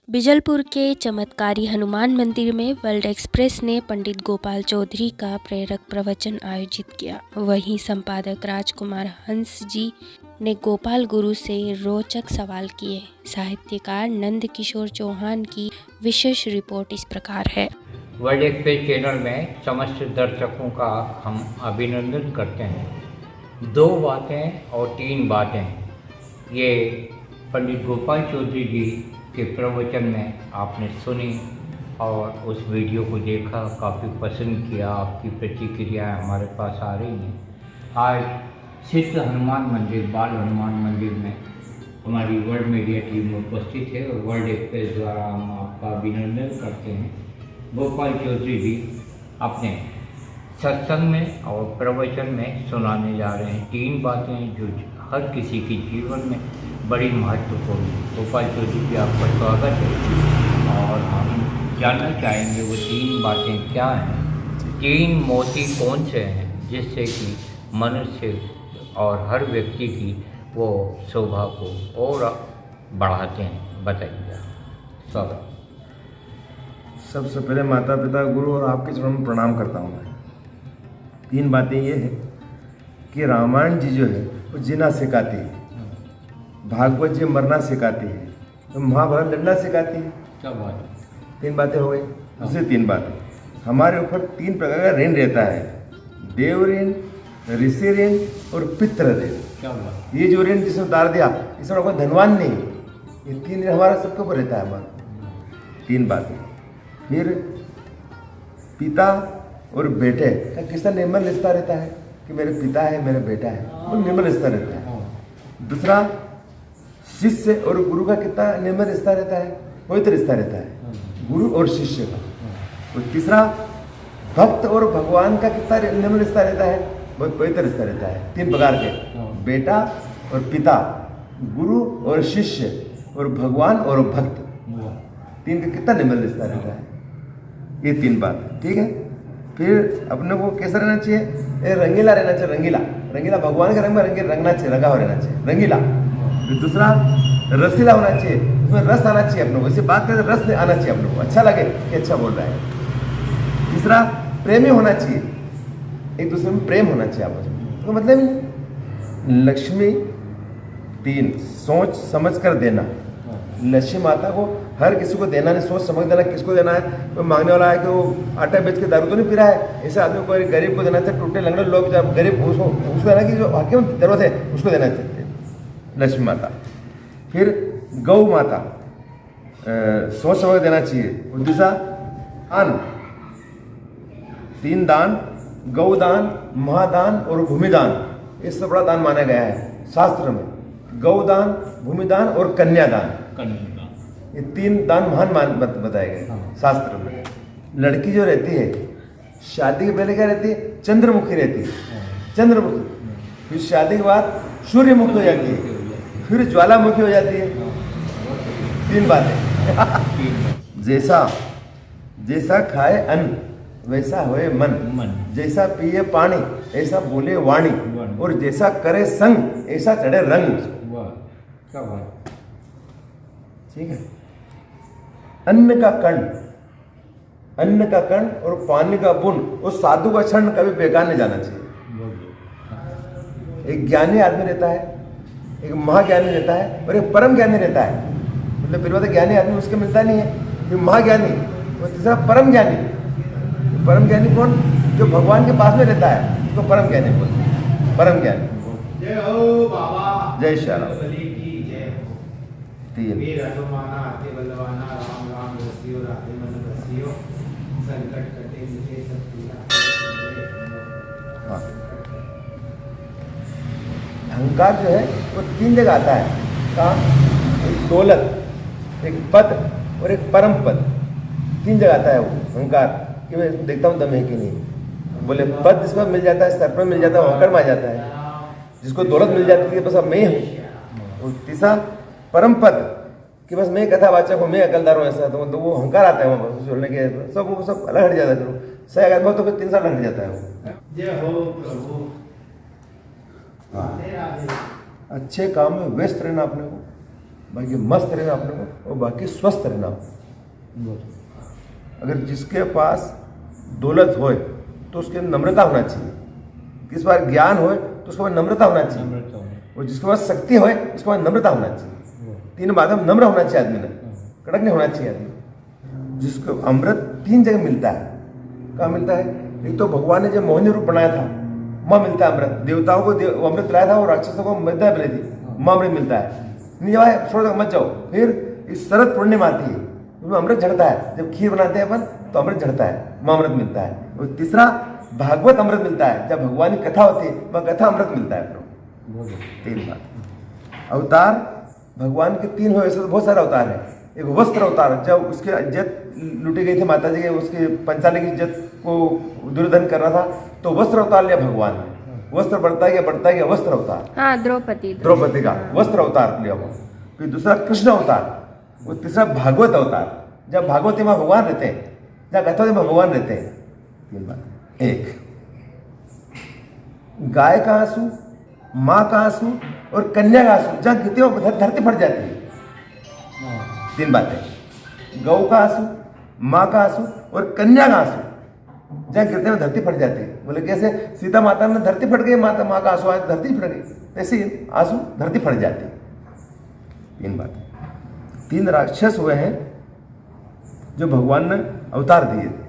बीजलपुर के चमत्कारी हनुमान मंदिर में वर्ल्ड एक्सप्रेस ने पंडित गोपाल चौधरी का प्रेरक प्रवचन आयोजित किया। वहीं संपादक राजकुमार हंस जी ने गोपाल गुरु से रोचक सवाल किए। साहित्यकार नंद किशोर चौहान की विशेष रिपोर्ट इस प्रकार है। वर्ल्ड एक्सप्रेस चैनल में समस्त दर्शकों का हम अभिनंदन करते हैं। 2 बातें और 3 बातें ये पंडित गोपाल चौधरी जी के प्रवचन में आपने सुनी और उस वीडियो को देखा, काफ़ी पसंद किया। आपकी प्रतिक्रियाएं हमारे पास आ रही हैं। आज सिद्ध हनुमान मंदिर, बाल हनुमान मंदिर में हमारी वर्ल्ड मीडिया टीम उपस्थित है और वर्ल्ड एक्सप्रेस द्वारा हम आपका अभिनंदन करते हैं। गोपाल चौधरी जी अपने सत्संग में और प्रवचन में सुनाने जा रहे हैं 3 बातें जो हर किसी के जीवन में बड़ी महत्वपूर्ण है। गोपाल चौधरी जी आपका स्वागत है और हम जानना चाहेंगे वो 3 बातें क्या हैं, 3 मोती कौन से हैं जिससे कि मनुष्य और हर व्यक्ति की वो शोभा को और बढ़ाते हैं, बताइए। स्वागत। सबसे पहले माता पिता गुरु और आपके चरणों में प्रणाम करता हूँ मैं। 3 बातें ये है कि रामायण जी जो है वो जीना सिखाती है, भागवत जी मरना सिखाती है, तो महाभारत लड़ना सिखाती है। क्या बात है। 3 बातें हो गई। दूसरी 3 बातें, हमारे ऊपर 3 प्रकार का ऋण रहता है, देव ऋण, ऋषि ऋण और पितृ ऋण। क्या बात। ये जो ऋण जिसने उतार दिया इसमें कोई धनवान नहीं, ये 3 ऋण हमारा सबके ऊपर रहता है। हमारा 3 बातें। फिर पिता और बेटे का कितना निर्मल रिश्ता रहता है कि मेरे पिता है, मेरे बेटा है, वो निर्मल रिश्ता रहता है। दूसरा, शिष्य और गुरु का कितना निर्मल रिश्ता रहता है, पवित्र रिश्ता रहता है गुरु और शिष्य का। और तीसरा, भक्त और भगवान का कितना निर्मल रिश्ता रहता है, बहुत पवित्र रिश्ता रहता है। 3 प्रकार के, बेटा और पिता, गुरु और शिष्य और भगवान और भक्त, 3 का कितना निर्मल रिश्ता रहता है। ये 3 बात, ठीक है। फिर अपने को कैसा रहना चाहिए, रंगीला रहना चाहिए। रंगीला रंगीला भगवान के रंग में रंगना चाहिए, रंगा हुआ रहना चाहिए, रंगीला। फिर दूसरा, रसीला होना चाहिए, उसमें रस आना चाहिए अपने को, इसे बात करें रस आना चाहिए अपने को, अच्छा लगे कि अच्छा बोल रहा है। तीसरा, प्रेमी होना चाहिए, एक दूसरे में प्रेम होना चाहिए आपस में। तो मतलब लक्ष्मी 3, सोच समझ कर देना। लक्ष्मी माता को हर किसी को देना नहीं, सोच समझ देना किसको देना है। कोई मांगने वाला है कि वो आटा बेच के दारू तो नहीं पी रहा है, ऐसे आदमी को गरीब को देना चाहिए। टूटे लंगड़े लोग जब गरीब उसको देना कि जो हकीम जरूरत है उसको देना चाहिए, लक्ष्मी माता। फिर गौ माता, सोच समझ देना चाहिए। और दूसरा, अन्न, 3 दान, गौदान, महादान और भूमिदान, ये सब बड़ा दान माना गया है शास्त्र में। गौदान, भूमिदान और कन्यादान, ये 3 दान महान बताए गए शास्त्र में। लड़की जो रहती है शादी के पहले क्या रहती है, चंद्रमुखी रहती है, चंद्रमुखी। फिर शादी के बाद सूर्यमुखी हो जाती है, फिर ज्वालामुखी हो जाती है। 3 बातें। जैसा खाए अन्न वैसा होए मन, जैसा पिए पानी ऐसा बोले वाणी, और जैसा करे संग ऐसा चढ़े रंग। क्या बात। ठीक है। अन्न का कण और पानी का बूंद, उस साधु का क्षण कभी बेकार नहीं जाना चाहिए। एक ज्ञानी आदमी रहता है, एक महाज्ञानी रहता है और एक परम ज्ञानी रहता है। मतलब फिर बात ज्ञानी आदमी उसके मिलता नहीं है, ये महाज्ञानी। और तीसरा, परम ज्ञानी। परम ज्ञानी कौन, जो भगवान के पास में रहता है उसको परम ज्ञानी बोलते हैं। परम ज्ञानी। जय हो बाबा, जय श्री राम। 3 हाँ। अहंकार जो है वो 3 जगह आता है। कहाँ? एक दौलत, एक पद और एक परम पद, 3 जगह आता है वो अहंकार कि मैं देखता हूँ दम है कि नहीं। बोले पद जिसको मिल जाता है, सर पर मिल जाता है, अहंकार में आ जाता है। जिसको दौलत मिल जाती है बस अब मैं हूँ। और तीसरा, परम पद कि बस मैं कथावाचक हूँ, मैं अकलदार हूँ, ऐसा तो वो अहंकार आता है वहाँ जोड़ने के, सब अलग हट जाता है। फिर सही अगर तो फिर 3 साल हट जाता है वो। जय हो प्रभु। अच्छे काम में व्यस्त रहना अपने को, बाकी मस्त रहना अपने को, और बाकी स्वस्थ रहना। अगर जिसके पास दौलत होए तो उसके नम्रता होना चाहिए, किस बार ज्ञान होए तो उसके पास नम्रता होना चाहिए, और जिसके पास शक्ति होए उसके पास नम्रता होना चाहिए। तीन बात में नम्र होना चाहिए आदमी ने, कड़क नहीं होना चाहिए आदमी। जिसको अमृत 3 जगह मिलता है। कहाँ मिलता है? एक तो भगवान ने जब मोहिनी रूप बनाया था, माँ मिलता है अमृत। देवताओं को अमृत लाया था और राक्षसों को मृदा मिली थी, माँ अमृत मिलता है। नहीं जब आए छोड़ दो, मत जाओ। फिर इस शरद पूर्णिमा आती है, उसमें अमृत झड़ता है। जब खीर बनाते हैं अपन तो अमृत झड़ता है, माँ अमृत मिलता है। और तीसरा भागवत अमृत मिलता है, जब भगवान की कथा होती है वह कथा अमृत मिलता है अपनों। 3 बात। अवतार भगवान के 3 हुए, ऐसे तो बहुत सारे अवतार हैं। एक वस्त्र अवतार, जब उसकी इज्जत लूटी गई थी माता जी के, उसके पंचाली की इज्जत को दुर्योधन कर रहा था तो वस्त्र अवतार लिया भगवान ने। वस्त्र बढ़ता गया वस्त्र अवतार। हाँ, द्रौपदी का वस्त्र अवतार लिया वो। फिर दूसरा कृष्ण अवतार, और तीसरा भागवत अवतार, जब भागवती में भगवान रहते हैं, जब कथा में भगवान रहते हैं। 3 बात। 1 गाय का आंसू, माँ का आंसू और कन्या का आंसू जहाँ गिरती है धरती फट जाती है। 3 बातें। गौ का आंसू, माँ का आंसू और कन्या का आंसू जहाँ गिरते हैं धरती फट जाती है। बोले कैसे? सीता माता में धरती फट गई, माता माँ का आंसू आए धरती फट गई, ऐसे आंसू धरती फट जाती है। 3 बातें। 3 राक्षस हुए हैं जो भगवान ने अवतार दिए थे।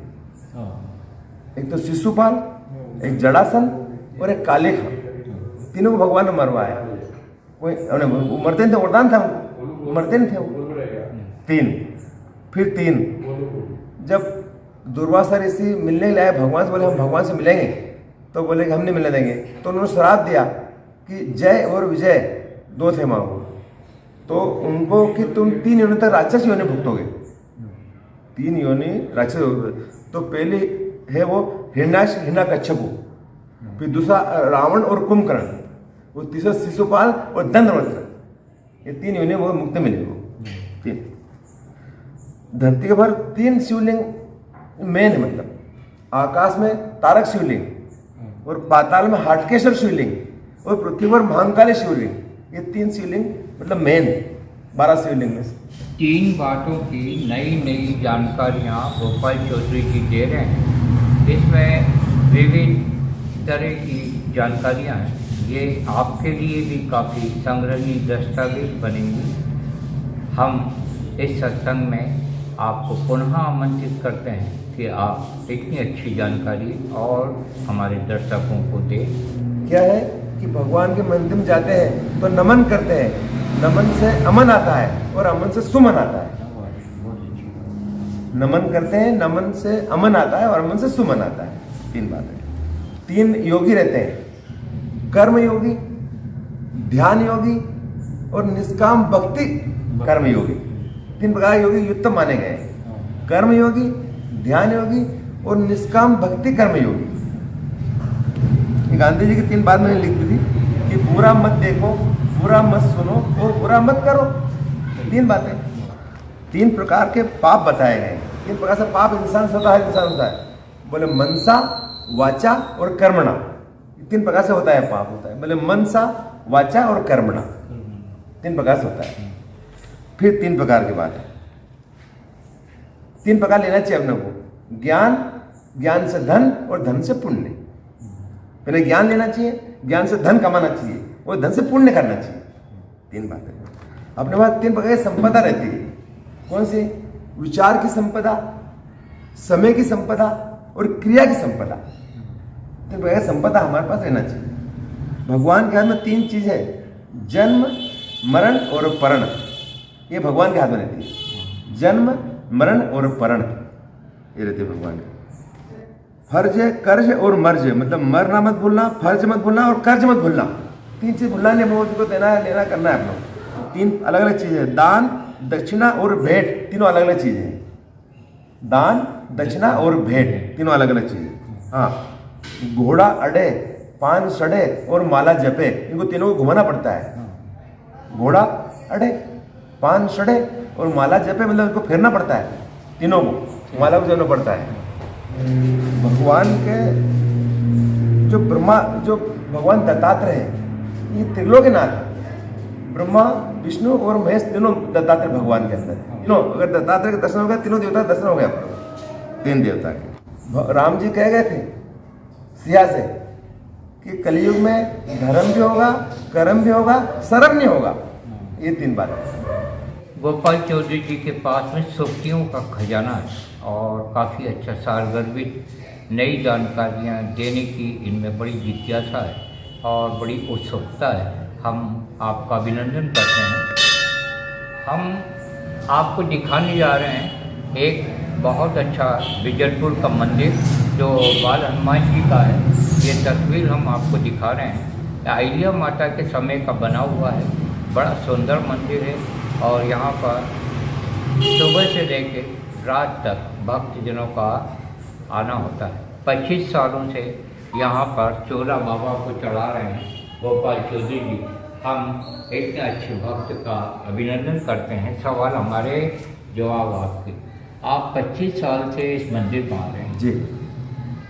एक तो शिशुपाल, एक जड़ासन और एक कालिक। तीनों को भगवान ने मरवाया। कोई मरते नहीं थे, वरदान था उनको, मरते नहीं थे वो। 3 फिर 3 जब दुर्वासा ऋषि मिलने लाए भगवान से, बोले हम भगवान से मिलेंगे, तो बोले कि हम नहीं मिलने देंगे। तो उन्होंने श्राप दिया कि जय और विजय 2 थे माँ को, तो उनको कि तुम 3 योनि तक राक्षस योनि भुगतोगे। 3 योनि राक्षस। तो पहले है वो हिरण्याकश्यप, फिर दूसरा रावण और कुंभकर्ण, वो तीसरा शिशुपाल और दंडवक्र। ये 3 योनि वो मुक्त मिले वो। 3 धरती के भर 3 शिवलिंग मेन है, मतलब आकाश में तारक शिवलिंग, और पाताल में हाटकेश्वर शिवलिंग, और पृथ्वी पर महाकाली शिवलिंग। ये 3 शिवलिंग मतलब मेन 12 शिवलिंग में से। 3 बातों की नई नई जानकारियाँ गोपाल चौधरी जी दे रहे हैं। इसमें विविध तरह की जानकारियाँ हैं। ये आपके लिए भी काफ़ी संग्रहणीय दस्तावेज बनेंगी। हम इस सत्संग में आपको पुनः आमंत्रित करते हैं कि आप इतनी अच्छी जानकारी और हमारे दर्शकों को दें। क्या है कि भगवान के मंदिर में जाते हैं तो नमन करते हैं, नमन से अमन आता है और अमन से सुमन आता है। नमन करते हैं, नमन से अमन आता है और अमन से सुमन आता है। 3 बातें। 3 योगी रहते हैं, कर्म योगी, ध्यान योगी और निष्काम भक्ति कर्म योगी। 3 प्रकार योगी युक्त माने गए। कर्म योगी, ध्यान योगी और निष्काम भक्ति कर्म योगी। गांधी जी की 3 बात मैंने लिख दी थी कि बुरा मत देखो, बुरा मत सुनो और बुरा मत करो। 3 बातें। 3 प्रकार के पाप बताए गए। 3 प्रकार से पाप इंसान से होता है, इंसान होता है। बोले मनसा, वाचा और कर्मणा। 3 प्रकार से होता है पाप, होता है। बोले मनसा, वाचा और कर्मणा 3 प्रकार से होता है। फिर 3 प्रकार की बात है। 3 प्रकार लेना चाहिए अपने को। ज्ञान, ज्ञान से धन और धन से पुण्य। पहले ज्ञान लेना चाहिए, ज्ञान से धन कमाना चाहिए और धन से पुण्य करना चाहिए। 3 बातें। अपने पास 3 प्रकार की संपदा रहती है। कौन सी? विचार की संपदा, समय की संपदा और क्रिया की संपदा। 3 प्रकार की संपदा हमारे पास रहना चाहिए। भगवान के हाथ में 3 चीज है, जन्म, मरण और परण। ये भगवान के हाथ में रहती है। जन्म, मरण और परण ये रहते हैं भगवान के। फर्ज, कर्ज और मर्ज, मतलब मरना मत भूलना, फर्ज मत भूलना और कर्ज मत भूलना। 3 चीज भूलना नहीं, मौज को देना है, लेना करना है अपना। 3 अलग अलग चीजें हैं। दान, दक्षिणा और भेंट, तीनों अलग अलग चीजें हैं। दान, दक्षिणा और भेंट तीनों अलग अलग चीजें। हाँ, घोड़ा अड़े, पान सड़े और माला जपे, इनको तीनों को घुमाना पड़ता है। घोड़ा अड़े, पान सड़े और माला जपे, मतलब इनको फेरना पड़ता है। तीनों को माला को जपना पड़ता है। भगवान के जो भगवान दत्तात्रेय हैं, ये त्रिलोकीनाथ है। ब्रह्मा विष्णु और महेश तीनों दत्तात्रेय भगवान के अंदर, तीनों अगर दत्तात्रेय का दर्शन हो गया, तीनों देवता का दर्शन हो गया आपको, 3 देवता के। राम जी कह गए थे सिया से कि कलयुग में धर्म भी होगा, कर्म भी होगा, शर्म नहीं होगा, ये 3 बात। गोपाल चौधरी जी के पास में सुर्खियों का खजाना है और काफ़ी अच्छा सारगर्भित नई जानकारियाँ देने की इनमें बड़ी जिज्ञासा है और बड़ी उत्सुकता है। हम आपका अभिनंदन करते हैं। हम आपको दिखाने जा रहे हैं एक बहुत अच्छा बिजलपुर का मंदिर जो बाल हनुमान जी का है। ये तस्वीर हम आपको दिखा रहे हैं, अहिल्या माता के समय का बना हुआ है। बड़ा सुंदर मंदिर है और यहाँ पर सुबह से लेकर रात तक भक्तजनों का आना होता है। 25 सालों से यहाँ पर चोला बाबा को चढ़ा रहे हैं गोपाल चौधरी जी। हम इतने अच्छे भक्त का अभिनंदन करते हैं। सवाल हमारे, जवाब आपके। आप 25 साल से इस मंदिर में आ रहे हैं जी,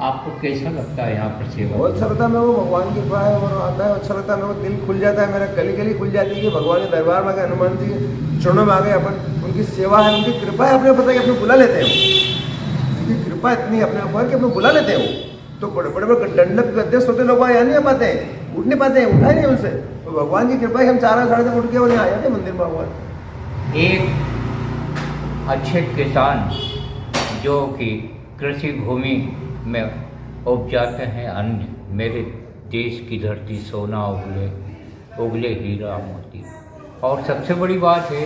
आपको कैसा लगता है यहाँ पर सेवा? बहुत अच्छा लगता है। मेरे को भगवान की कृपा है और आता है, अच्छा लगता है। मेरे को दिल खुल जाता है, मेरा गली गली खुल जाती है कि भगवान के दरबार में आ गए, हनुमान जी के चरणों में आ गए अपन। उनकी सेवा है, उनकी कृपा है, अपने पता है कि अपने बुला लेते हैं। उनकी कृपा इतनी अपने ऊपर कि अपने बुला लेते हैं। वो तो बड़े बड़े दंडक गद्दे सोते लोग यहाँ नहीं आ पाते हैं, उठ नहीं पाते हैं, उठा ही नहीं उनसे। तो भगवान की कृपा है, हम 4 साढ़े तक उठ के और यहाँ आ जाते मंदिर में भगवान। एक अच्छे किसान जो कि कृषि भूमि में उपजाते हैं अन्न, मेरे देश की धरती सोना उगले हीरा मोती। और सबसे बड़ी बात है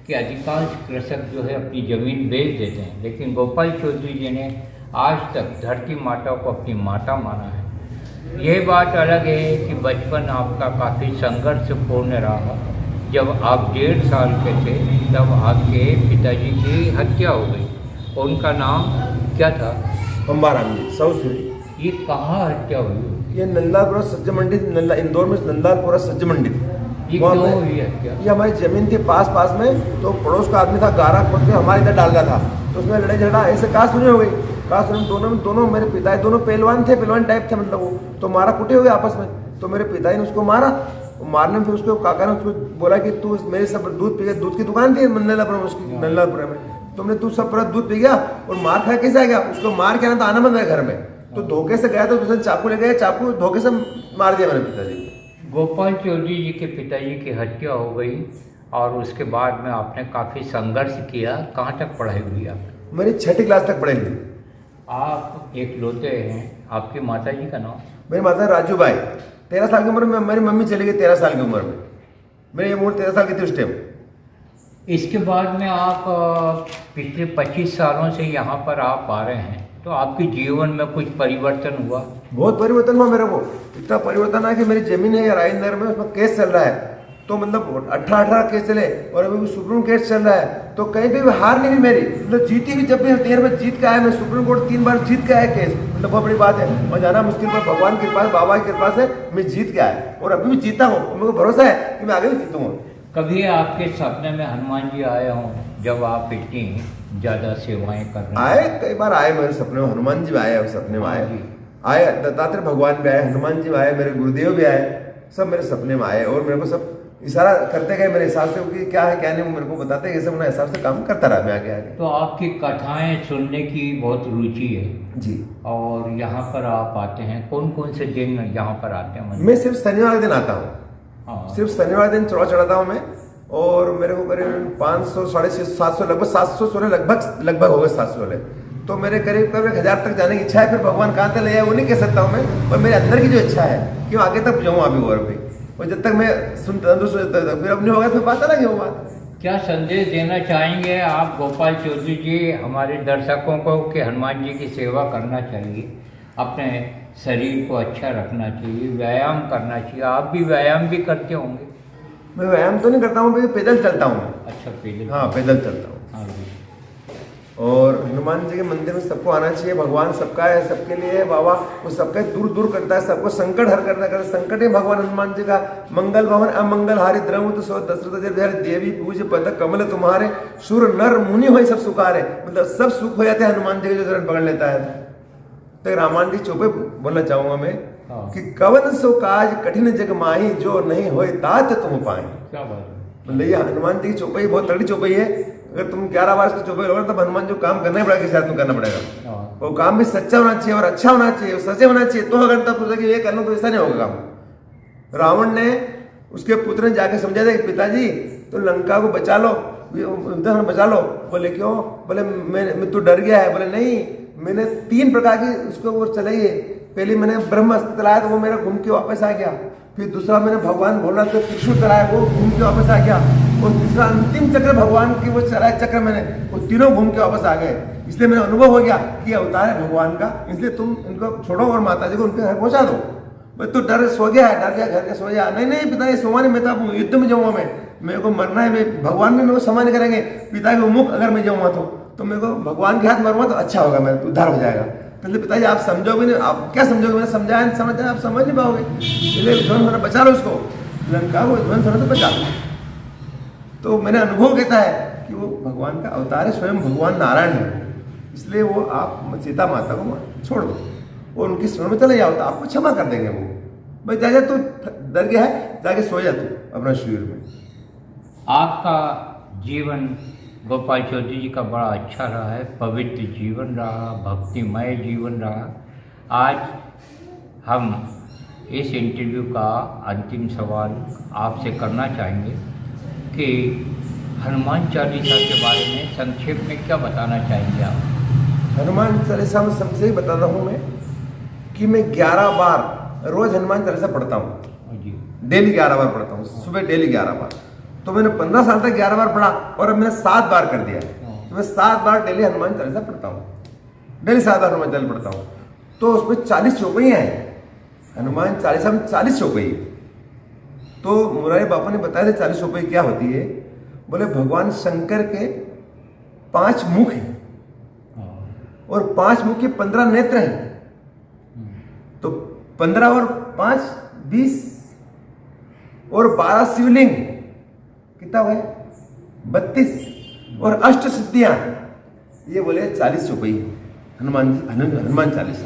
कि अधिकांश कृषक जो है अपनी ज़मीन बेच देते हैं, लेकिन गोपाल चौधरी जी ने आज तक धरती माता को अपनी माता माना है। ये बात अलग है कि बचपन आपका काफ़ी संघर्षपूर्ण रहा। जब आप 1.5 साल के थे तब आपके पिताजी की हत्या हो गई। उनका नाम क्या था? अंबाराम जी, सौसुरी। ये कहाँ हत्या हुई? ये नंदलालपुरा सज्ज मंडी, इंदौर में नंदलालपुरा सज्ज मंडी। ये क्यों हुई हत्या? ये हमारी जमीन थी पास में, तो पड़ोस का आदमी था, गारा खोद के हमारे इधर डाल रहा था, तो उसमें लड़ाई झगड़ा ऐसे कहा सुनी हो गई। कहा सुनी दोनों मेरे पिता दोनों पहलवान थे, पहलवान टाइप थे मतलब वो, तो मारा कुटे हुए आपस में। तो मेरे पिताजी ने उसको मारा, मारने में फिर उसको काका ने उसको बोला कि तू मेरे सब दूध पी गया। दूध की दुकान थी नंदलालपुरा में, उसकी नंदलालपुरा में। तुमने तू सब पूरा दूध पी गया और मार खा कैसे आ गया? उसको मार के आना तो आना मत मेरे घर में, तो धोखे से गया, तो दूसरे चाकू ले गया, चाकू धोखे से मार दिया मेरे पिताजी। गोपाल चौधरी जी के पिताजी की हत्या हो गई और उसके बाद में आपने काफ़ी संघर्ष किया। कहाँ तक पढ़ाई हुई आपकी? मेरी 6ठी क्लास तक पढ़ी हुई। आप एक लौते हैं। आपकी माता जी का नाम? मेरी माता राजू बाई। 13 साल की उम्र में मेरी मम्मी चली गई, 13 साल की उम्र में। मेरी उम्र 13 साल की थी उस टाइम। इसके बाद में आप पिछले 25 सालों से यहाँ पर आप आ रहे हैं, तो आपके जीवन में कुछ परिवर्तन हुआ? बहुत परिवर्तन हुआ मेरे को। इतना परिवर्तन है कि मेरी जमीन है राजेंद्र में, उसमें केस चल रहा है। तो मतलब 18 केस चले और अभी सुप्रीम केस चल रहा है। तो कहीं पे भी हार नहीं हुई मेरी, मतलब जीती भी जब भी 13 में जीत के आया मैं। सुप्रीम कोर्ट 3 बार जीत के आया केस, मतलब बहुत बड़ी बात है। और जाना मुश्किल पर भगवान की कृपा, बाबा की कृपा से मैं जीत के आया और अभी भी जीता हूँ। मेरे को भरोसा है कि मैं आगे भी जीतूंगा। कभी आपके सपने में हनुमान जी आए हों जब आप इतनी ज़्यादा सेवाएं कर रहे हैं? आए, कई बार आए मेरे सपने में। हनुमान जी आए, सपने में आए, दत्तात्रेय भगवान भी आए, हनुमान जी आए, मेरे गुरुदेव भी आए, सब मेरे सपने में आए। और मेरे को सब इशारा करते गए मेरे हिसाब से कि क्या है क्या नहीं, मेरे को बताते गए, सब अपने हिसाब से काम करता रहा मैं आगे आगे। तो आपकी कथाएं सुनने की बहुत रुचि है जी। और यहाँ पर आप आते हैं, कौन कौन से दिन यहाँ पर आते हैं? मैं सिर्फ शनिवार दिन आता हूँ। हाँ। सिर्फ शनिवार दिन चौड़ा चढ़ाता हूँ मैं। और मेरे को करीब 500 650 700 लगभग 700 सोलह लगभग हो गए 700 सोलह। तो मेरे करीब 1000 तक जाने की इच्छा है। फिर भगवान कहाँ तक ले जाए वो नहीं कह सकता हूँ मैं, पर मेरे अंदर की जो इच्छा है कि मैं आगे तक जाऊँ अभी और भी। और जब तक मैं सुनता फिर अपनी होगा फिर बात अलग है वो बात। क्या संदेश देना चाहेंगे आप गोपाल चौधरी जी हमारे दर्शकों को कि हनुमान जी की सेवा करना चाहिए, अपने शरीर को अच्छा रखना चाहिए, व्यायाम करना चाहिए? आप भी व्यायाम भी करते होंगे? मैं व्यायाम तो नहीं करता हूँ, मैं पैदल चलता हूँ। अच्छा, पैदल? हाँ, पैदल चलता हूँ। हाँ जी। और हनुमान जी के मंदिर में सबको आना चाहिए। भगवान सबका है, सबके लिए है बाबा। वो सबका दूर करता है, सबको संकट हर करना कर संकट ही भगवान हनुमान जी का। मंगल भवन अमंगल हारि द्रवत सो दशरथ जय देवी पूज पद कमल तुम्हारे सुर नर मुनि हो सब सुखारे। मतलब सब सुख हो जाते हैं हनुमान जी के जो चरण पकड़ लेता है। तो रामायण जी चौपे बोलना चाहूंगा मैं हाँ। कि कवन सो काज कठिन जग माही, जो नहीं होए तात तुम पाई। क्या बात है। मतलब ये हनुमान जी की चौपाई बहुत तगड़ी चौपाई है। अगर तुम 11 बार की चौपाई लोगे तब हनुमान जो काम करना ही पड़ेगा, किसी आदमी करना पड़ेगा। हाँ। वो काम भी सच्चा होना चाहिए और अच्छा होना चाहिए, सच्चे होना चाहिए। तो अगर तब सोचा कि ये करना, तो ऐसा नहीं होगा काम। रावण ने उसके पुत्र ने जाके समझा था कि पिताजी तो लंका को बचा लो, बचा लो। बोले क्यों? बोले मैं तो डर गया है। बोले नहीं, मैंने 3 प्रकार की उसको वो चलाई है। पहली मैंने ब्रह्मास्त्र चलाया तो वो मेरा घूम के वापस आ गया। फिर दूसरा मैंने भगवान भोलेनाथ का त्रिशूल चलाया, वो घूम के वापस आ गया। और तीसरा अंतिम चक्र भगवान की वो चलाया चक्र मैंने, वो तीनों घूम के वापस आ गए। इसलिए मेरा अनुभव हो गया कि अवतार है भगवान का, इसलिए तुम इनको छोड़ो और माता जी को उनके घर पहुंचा दो। भाई तू डर सो गया है, डर गया घर के सो गया। नहीं नहीं पिता, ये सोवा नहीं, मैं तो युद्ध में जाऊंगा। मैं मेरे को मरना है, मैं भगवान में मेरे को सम्मान करेंगे। पिता के मुख अगर मैं जाऊंगा तो मेरे को भगवान के हाथ मरूंगा तो अच्छा होगा, मैं उद्धार हो जाएगा। तो पिताजी आप समझोगे नहीं, आप क्या समझोगे? मैंने समझाया नहीं, समझ आप समझ नहीं पाओगे। इसलिए ध्वंस होना बचा लो उसको, लंका को ध्वंस होना तो बचा लो। तो मैंने अनुभव कहता है कि वो भगवान का अवतार है, स्वयं भगवान नारायण है। इसलिए वो आप सीता माता को छोड़ दो और उनकी शरण में चले जाओ, तो आपको क्षमा कर देंगे वो। भाई जा तू डर गया है, जाके सो जा तू अपना शिविर में। आपका जीवन गोपाल चौधरी जी का बड़ा अच्छा रहा है, पवित्र जीवन रहा, भक्तिमय जीवन रहा। आज हम इस इंटरव्यू का अंतिम सवाल आपसे करना चाहेंगे कि हनुमान चालीसा के बारे में संक्षेप में क्या बताना चाहेंगे आप? हनुमान चालीसा में सबसे बताता हूँ मैं कि मैं 11 बार रोज हनुमान चालीसा पढ़ता हूँ जी। डेली 11 बार पढ़ता हूँ, सुबह डेली 11 बार। तो मैंने 15 साल तक 11 बार पढ़ा और अब मैंने 7 बार कर दिया। तो मैं 7 बार डेली हनुमान चालीसा पढ़ता हूँ, डेली 7 बार हनुमान चालीसा पढ़ता हूँ। तो उसमें 40 चौपाइयाँ हैं, हनुमान चालीसा में 40 चौपाई। तो मुरारी बापा ने बताया था 40 चौपाई क्या होती है। बोले भगवान शंकर के 5 मुख हैं और 5 मुख के 15 नेत्र हैं। तो 15 और 5 20 और 12 शिवलिंग, कितना हुआ? 32 और 8 सिद्धियां। ये बोले 40 चौपाई हनुमान चालीसा।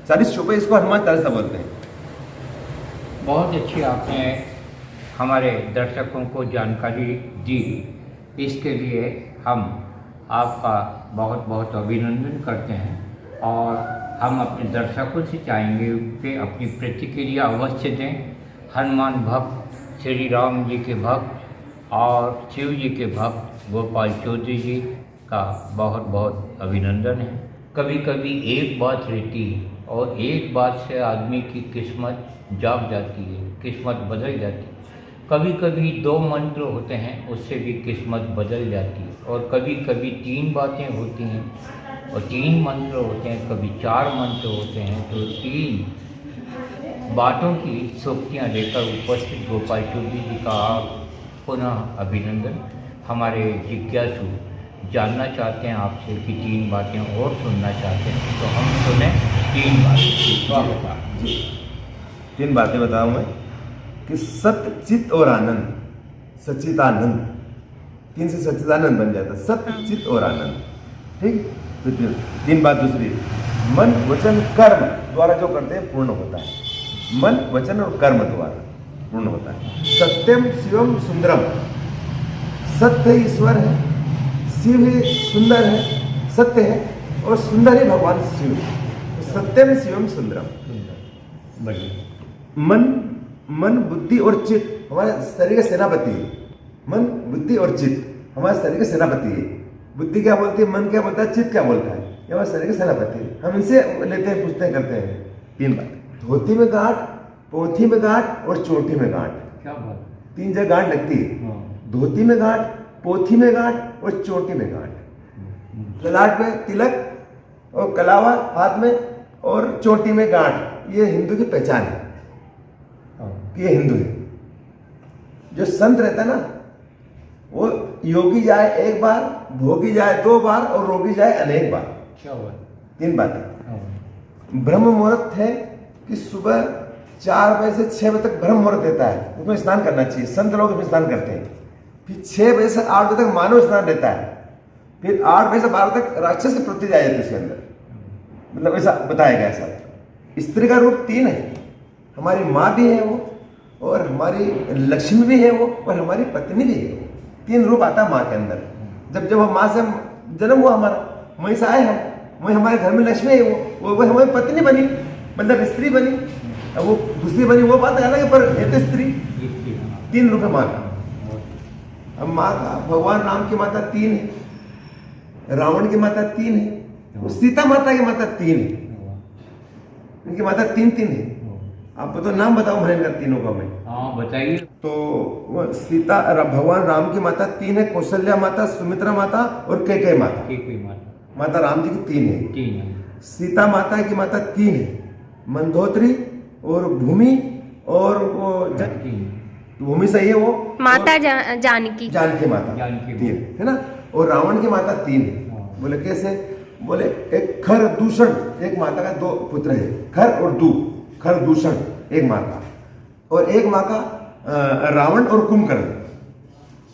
40 चौपाई, इसको हनुमान चालीसा बोलते हैं। बहुत अच्छी आपने हमारे दर्शकों को जानकारी दी, इसके लिए हम आपका बहुत बहुत अभिनंदन करते हैं। और हम अपने दर्शकों से चाहेंगे कि अपनी प्रतिक्रिया अवश्य दें। हनुमान भक्त, श्री राम जी के भक्त और शिव जी के भक्त गोपाल चौधरी जी का बहुत बहुत अभिनंदन है। कभी कभी एक बात रहती है और एक बात से आदमी की किस्मत जाग जाती है, किस्मत बदल जाती है। कभी कभी 2 मंत्र होते हैं, उससे भी किस्मत बदल जाती है। और कभी कभी 3 बातें होती हैं और 3 मंत्र होते हैं, कभी 4 मंत्र होते हैं। तो 3 बातों की सूक्तियाँ लेकर उपस्थित गोपाल चौधरी जी का पुनः अभिनंदन। हमारे जिज्ञासु जानना चाहते हैं आपसे कि 3 बातें और सुनना चाहते हैं, तो हम सुने 3 बातें। जी 3 बातें बताऊँ मैं कि सत्य, चित और आनंद, सच्चिदानंद। 3 से सच्चिदानंद बन जाता, सत्य, चित और आनंद। ठीक। तो 3 बात दूसरी, मन वचन कर्म द्वारा जो करते हैं पूर्ण होता है। मन वचन और कर्म द्वारा पूर्ण होता है। सत्यम शिवम सुंदरम, सत्य ईश्वर है, शिव ही सुंदर है, सत्य है और सुंदर ही भगवान शिव। सत्यम शिवम सुंदरम। मन बुद्धि और चित्त हमारे शरीर का सेनापति है। मन बुद्धि और चित्त हमारे शरीर का सेनापति है। बुद्धि क्या बोलती है, मन क्या बोलता है, चित्त क्या बोलता है, ये हमारे शरीर का सेनापति है। हम इनसे लेते हैं, पूछते हैं, करते हैं। 3 बात, धोती में गांठ, पोथी में गांठ और चोटी में गांठ। क्या बात? 3 जगह गांठ लगती है। धोती में गांठ, पोथी में गांठ और चोटी में गांठ। ललाट में तिलक और कलावा हाथ में और चोटी में गांठ। ये हिंदू की पहचान है कि ये हिंदू है। जो संत रहता है ना, वो योगी जाए 1 बार, भोगी जाए 2 बार और रोगी जाए अनेक बार। क्या बात? 3 बातें। ब्रह्म मुहूर्त है कि सुबह 4 बजे से 6 बजे तक ब्रह्म मुहूर्त देता है, उसमें स्नान करना चाहिए। संत लोग उसमें स्नान करते हैं। फिर 6 बजे से 8 बजे तक मानव स्नान रहता है। फिर 8 बजे से 12 तक राक्षस की प्रवृत्ति जाए जाती है उसके अंदर, मतलब ऐसा बताया गया। ऐसा स्त्री का रूप 3 है, हमारी माँ भी है वो, और हमारी लक्ष्मी भी है वो, और हमारी पत्नी भी है वो। 3 रूप आता है माँ के अंदर। जब हम माँ से जन्म हुआ हमारा, वहीं से आए हम, वहीं हमारे घर में लक्ष्मी है वो हमारी पत्नी बनी, मतलब स्त्री बनी। अब वो दूसरी बनी वो बात अलग है, पर है तो स्त्री। 3 रूप है माँ का। अब माँ का भगवान राम की माता 3 है, रावण की माता 3 है, सीता माता की माता 3 है, इनकी माता 3 है। आप तो नाम बताओ महेंद्र तीनों का। मैं हाँ बताइए। तो सीता भगवान राम की माता 3 है, कौशल्या माता, सुमित्रा माता और कैकेयी माता। माता राम जी की 3 है। 3 है। सीता माता की माता 3 है, मंदोदरी और भूमि, और वो भूमि सही है, वो माता जानकी माता 3 है ना। और रावण की माता 3 है। बोले कैसे? बोले एक खर दूषण, एक माता का 2 पुत्र है, खर और दू, खर दूषण एक माँ का, और एक माँ का रावण और कुंभकर्ण,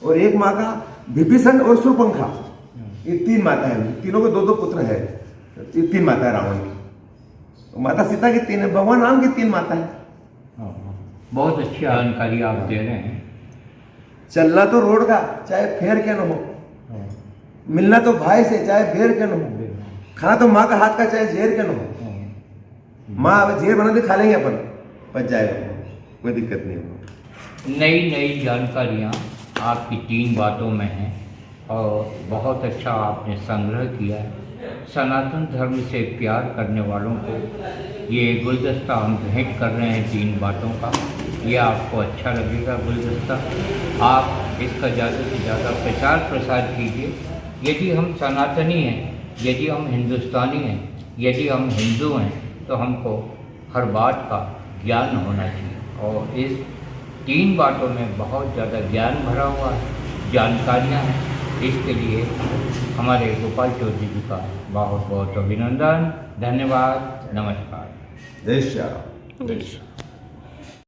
और एक माँ का विभीषण और शूर्पणखा। ये 3 माता है, तीनों के 2 पुत्र है। ये 3 माता है रावण की। माता सीता की 3 है, भगवान राम की 3 माता है। बहुत अच्छी जानकारी आप दे रहे हैं। चलना तो रोड का, चाहे फेर के न हो, मिलना तो भाई से, चाहे बेर के न हो, खाना तो माँ का हाथ का, चाहे जेर के न हो। माँ अब जेर बना के खा लेंगे अपन, बच जाएगा, कोई दिक्कत नहीं होगी। नई जानकारियाँ आपकी 3 बातों में हैं और बहुत अच्छा आपने संग्रह किया है। सनातन धर्म से प्यार करने वालों को ये गुलदस्ता हम भेंट कर रहे हैं 3 बातों का। ये आपको अच्छा लगेगा गुलदस्ता। आप इसका ज़्यादा से ज़्यादा प्रचार प्रसार कीजिए। यदि हम सनातनी हैं, यदि हम हिंदुस्तानी हैं, यदि हम हिंदू हैं, तो हमको हर बात का ज्ञान होना चाहिए। और इस 3 बातों में बहुत ज़्यादा ज्ञान भरा हुआ है, जानकारियाँ हैं। इसके लिए हमारे गोपाल चौधरी जी का बहुत बहुत अभिनंदन, धन्यवाद, नमस्कार। जय श्री राम।